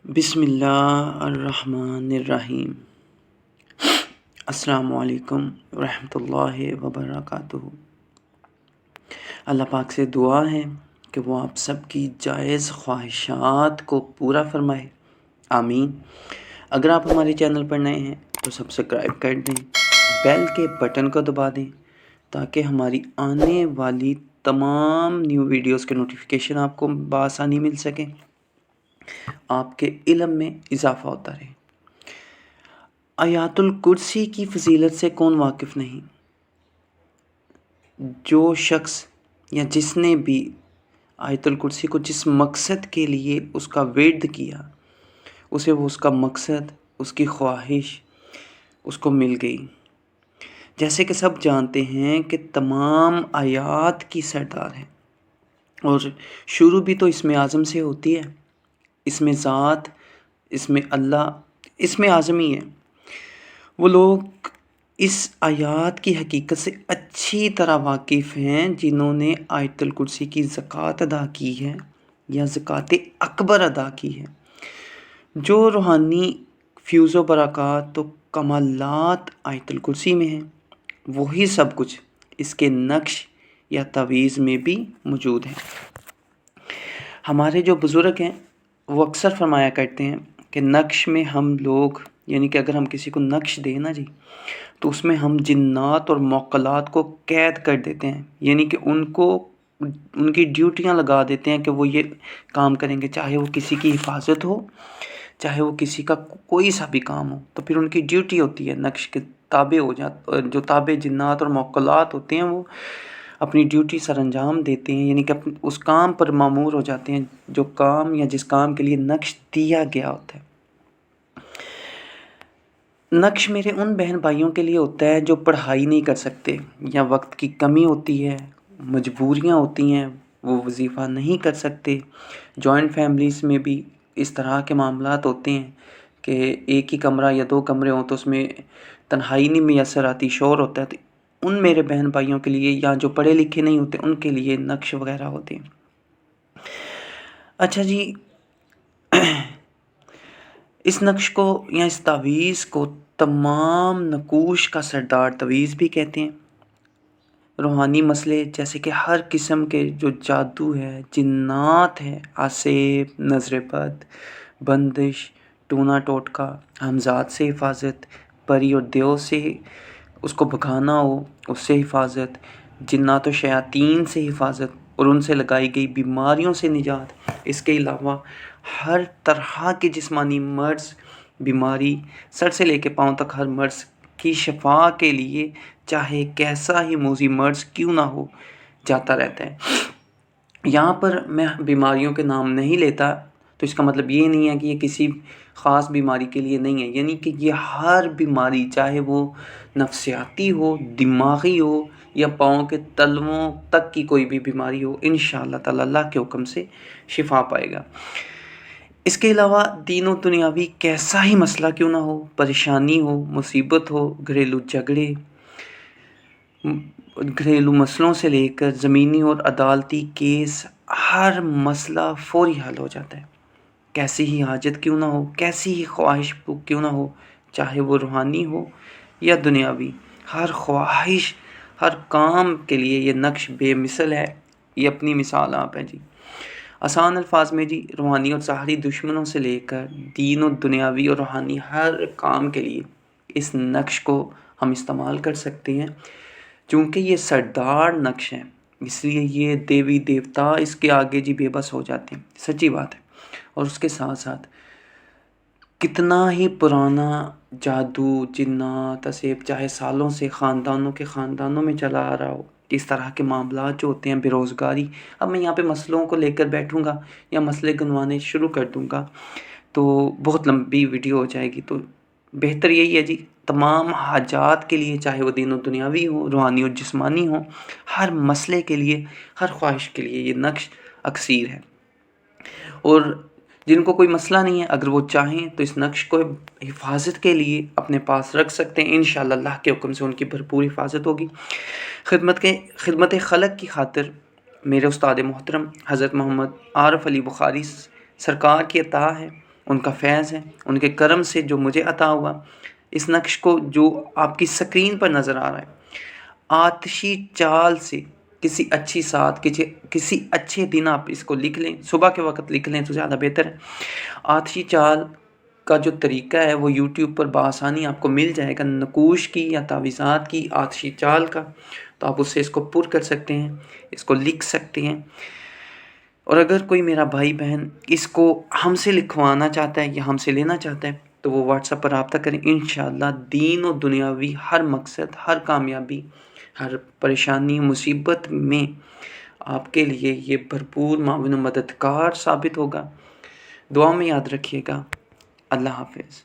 بسم اللہ الرحمن الرحیم۔ السلام علیکم ورحمۃ اللہ وبرکاتہ۔ اللہ پاک سے دعا ہے کہ وہ آپ سب کی جائز خواہشات کو پورا فرمائے، آمین۔ اگر آپ ہمارے چینل پر نئے ہیں تو سبسکرائب کر دیں، بیل کے بٹن کو دبا دیں تاکہ ہماری آنے والی تمام نیو ویڈیوز کے نوٹیفیکیشن آپ کو بآسانی مل سکیں، آپ کے علم میں اضافہ ہوتا رہے۔ آیات الکرسی کی فضیلت سے کون واقف نہیں؟ جو شخص یا جس نے بھی آیت الکرسی کو جس مقصد کے لیے اس کا ورد کیا، اسے وہ اس کا مقصد، اس کی خواہش اس کو مل گئی۔ جیسے کہ سب جانتے ہیں کہ تمام آیات کی سردار ہے، اور شروع بھی تو اسم اعظم سے ہوتی ہے۔ اسم ذات، اسم اللہ، اسم اعظمی ہے۔ وہ لوگ اس آیات کی حقیقت سے اچھی طرح واقف ہیں جنہوں نے آیت الکرسی کی زکوٰۃ ادا کی ہے یا زکوٰۃ اکبر ادا کی ہے۔ جو روحانی فیوز و برکات و کمالات آیت الکرسی میں ہیں، وہی سب کچھ اس کے نقش یا تعویذ میں بھی موجود ہے۔ ہمارے جو بزرگ ہیں وہ اکثر فرمایا کرتے ہیں کہ نقش میں ہم لوگ، یعنی کہ اگر ہم کسی کو نقش دیں نا جی، تو اس میں ہم جنات اور موکلات کو قید کر دیتے ہیں، یعنی کہ ان کی ڈیوٹیاں لگا دیتے ہیں کہ وہ یہ کام کریں گے، چاہے وہ کسی کی حفاظت ہو، چاہے وہ کسی کا کوئی سا بھی کام ہو، تو پھر ان کی ڈیوٹی ہوتی ہے نقش کے تابع ہو جاتے، جو تابع جنات اور موکلات ہوتے ہیں وہ اپنی ڈیوٹی سر انجام دیتے ہیں، یعنی کہ اس کام پر مامور ہو جاتے ہیں جو کام یا جس کام کے لیے نقش دیا گیا ہوتا ہے۔ نقش میرے ان بہن بھائیوں کے لیے ہوتا ہے جو پڑھائی نہیں کر سکتے، یا وقت کی کمی ہوتی ہے، مجبوریاں ہوتی ہیں، وہ وظیفہ نہیں کر سکتے۔ جوائنٹ فیملیز میں بھی اس طرح کے معاملات ہوتے ہیں کہ ایک ہی کمرہ یا دو کمرے ہوں تو اس میں تنہائی نہیں میسر آتی، شور ہوتا ہے، تو ان میرے بہن بھائیوں کے لیے یا جو پڑھے لکھے نہیں ہوتے ان کے لیے نقش وغیرہ ہوتے ہیں۔ اچھا جی، اس نقش کو یا اس تعویذ کو تمام نقوش کا سردار تعویذ بھی کہتے ہیں۔ روحانی مسئلے جیسے کہ ہر قسم کے جو جادو ہے، جنات ہے، آسیب، نظر بد، بندش، ٹونا ٹوٹکا، حمزات سے حفاظت، پری اور دیو سے اس کو بھگانا ہو اس سے حفاظت، جنات و شیاطین سے حفاظت اور ان سے لگائی گئی بیماریوں سے نجات، اس کے علاوہ ہر طرح کے جسمانی مرض، بیماری، سر سے لے کے پاؤں تک ہر مرض کی شفا کے لیے چاہے کیسا ہی موذی مرض کیوں نہ ہو جاتا رہتا ہے۔ یہاں پر میں بیماریوں کے نام نہیں لیتا تو اس کا مطلب یہ نہیں ہے کہ یہ کسی خاص بیماری کے لیے نہیں ہے، یعنی کہ یہ ہر بیماری، چاہے وہ نفسیاتی ہو، دماغی ہو یا پاؤں کے تلووں تک کی کوئی بھی بیماری ہو، انشاءاللہ تعالی اللہ کے حکم سے شفا پائے گا۔ اس کے علاوہ دین و دنیاوی کیسا ہی مسئلہ کیوں نہ ہو، پریشانی ہو، مصیبت ہو، گھریلو جھگڑے، گھریلو مسئلوں سے لے کر زمینی اور عدالتی کیس، ہر مسئلہ فوری حل ہو جاتا ہے۔ کیسی ہی حاجت کیوں نہ ہو، کیسی ہی خواہش کیوں نہ ہو، چاہے وہ روحانی ہو یا دنیاوی، ہر خواہش، ہر کام کے لیے یہ نقش بے مثل ہے۔ یہ اپنی مثال آپ ہے جی۔ آسان الفاظ میں جی، روحانی اور ظاہری دشمنوں سے لے کر دین و دنیاوی اور روحانی ہر کام کے لیے اس نقش کو ہم استعمال کر سکتے ہیں، چونکہ یہ سردار نقش ہے، اس لیے یہ دیوی دیوتا اس کے آگے جی بے بس ہو جاتے ہیں، سچی بات ہے۔ اور اس کے ساتھ ساتھ کتنا ہی پرانا جادو، جنات، اسیب چاہے سالوں سے خاندانوں کے خاندانوں میں چلا آ رہا ہو، اس طرح کے معاملات جو ہوتے ہیں، بے روزگاری، اب میں یہاں پہ مسئلوں کو لے کر بیٹھوں گا یا مسئلے گنوانے شروع کر دوں گا تو بہت لمبی ویڈیو ہو جائے گی، تو بہتر یہی ہے جی، تمام حاجات کے لیے، چاہے وہ دین و دنیاوی ہو، روحانی اور جسمانی ہو، ہر مسئلے کے لیے، ہر خواہش کے لیے یہ نقش اکسیر ہے۔ اور جن کو کوئی مسئلہ نہیں ہے، اگر وہ چاہیں تو اس نقش کو حفاظت کے لیے اپنے پاس رکھ سکتے ہیں، انشاءاللہ اللہ کے حکم سے ان کی بھرپور حفاظت ہوگی۔ خدمت خلق کی خاطر میرے استاد محترم حضرت محمد عارف علی بخاری سرکار کی عطا ہے ان کا فیض ہے، ان کے کرم سے جو مجھے عطا ہوا۔ اس نقش کو جو آپ کی سکرین پر نظر آ رہا ہے، آتشی چال سے کسی اچھی ساتھ کسی اچھے دن آپ اس کو لکھ لیں، صبح کے وقت لکھ لیں تو زیادہ بہتر ہے۔ آتشی چال کا جو طریقہ ہے وہ یوٹیوب پر بآسانی آپ کو مل جائے گا، نقوش کی یا تعویذات کی آتشی چال کا، تو آپ اس سے اس کو پر کر سکتے ہیں، اس کو لکھ سکتے ہیں۔ اور اگر کوئی میرا بھائی بہن اس کو ہم سے لکھوانا چاہتا ہے یا ہم سے لینا چاہتا ہے تو وہ واٹس ایپ پر رابطہ کریں، انشاءاللہ دین و دنیاوی ہر مقصد، ہر کامیابی، ہر پریشانی مصیبت میں آپ کے لیے یہ بھرپور معاون و مددگار ثابت ہوگا۔ دعا میں یاد رکھیے گا۔ اللہ حافظ۔